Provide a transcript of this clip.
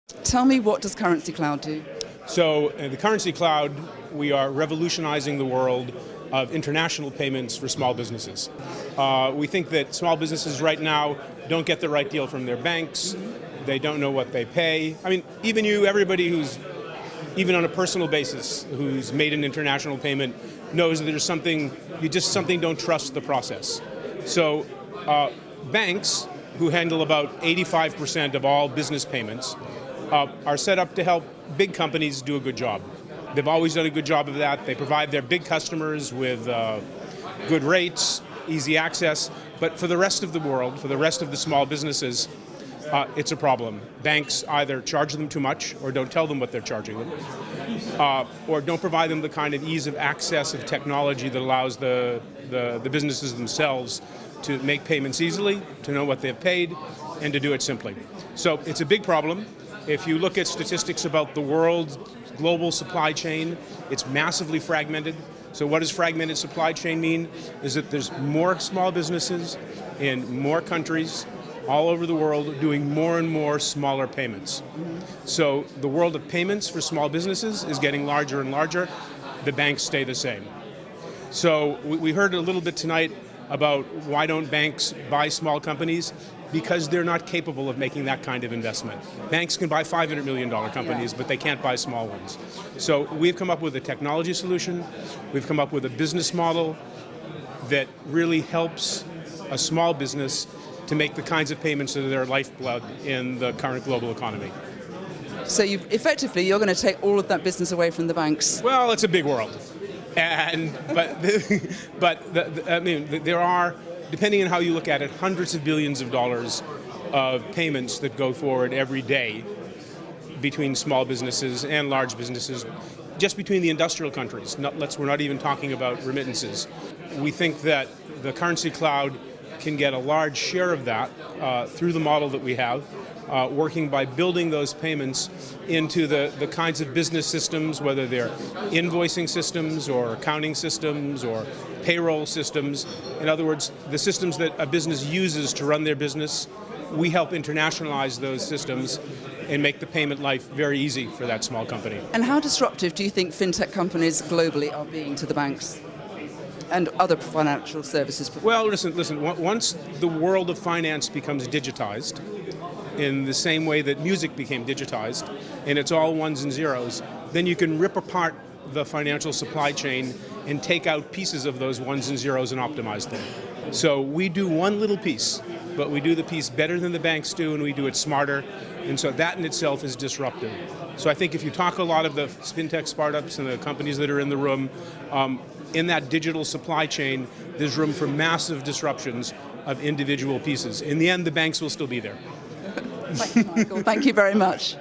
Tell me, what does TheCurrencyCloud do? So in the Currency Cloud, we are revolutionizing the world of international payments for small businesses. We think that small businesses right now don't get the right deal from their banks. They don't know what they pay. I mean, even you, everybody who's, even on a personal basis, who's made an international payment knows that there's something, you just don't trust the process. So banks, who handle about 85% of all business payments, are set up to help big companies do a good job. They've always done a good job of that. They provide their big customers with good rates, easy access, but for the rest of the world, for the rest of the small businesses, it's a problem. Banks either charge them too much or don't tell them what they're charging them, or don't provide them the kind of ease of access of technology that allows the businesses themselves to make payments easily, to know what they've paid, and to do it simply. So it's a big problem. If you look at statistics about the world's global supply chain, it's massively fragmented. So what does fragmented supply chain mean? Is that there's more small businesses in more countries all over the world doing more and more smaller payments. So the world of payments for small businesses is getting larger and larger. The banks stay the same. So we heard a little bit tonight about why don't banks buy small companies? Because they're not capable of making that kind of investment. Banks can buy $500 million companies, but they can't buy small ones. So we've come up with a technology solution. We've come up with a business model that really helps a small business to make the kinds of payments that are their lifeblood in the current global economy. So effectively, you're going to take all of that business away from the banks? Well, it's a big world. But I mean, there are, depending on how you look at it, hundreds of billions of dollars of payments that go forward every day between small businesses and large businesses, just between the industrial countries. We're not even talking about remittances. We think that the Currency Cloud can get a large share of that through the model that we have, working by building those payments into the kinds of business systems, whether they're invoicing systems or accounting systems or payroll systems. In other words, the systems that a business uses to run their business, we help internationalize those systems and make the payment life very easy for that small company. And how disruptive do you think fintech companies globally are being to the banks and other financial services providers? Well, listen, once the world of finance becomes digitized, in the same way that music became digitized, and it's all ones and zeros, then you can rip apart the financial supply chain and take out pieces of those ones and zeros and optimize them. So we do one little piece, but we do the piece better than the banks do, and we do it smarter, and so that in itself is disruptive. So I think if you talk a lot of the FinTech startups and the companies that are in the room, in that digital supply chain, there's room for massive disruptions of individual pieces. In the end, the banks will still be there. Thank you, Michael. Thank you very much.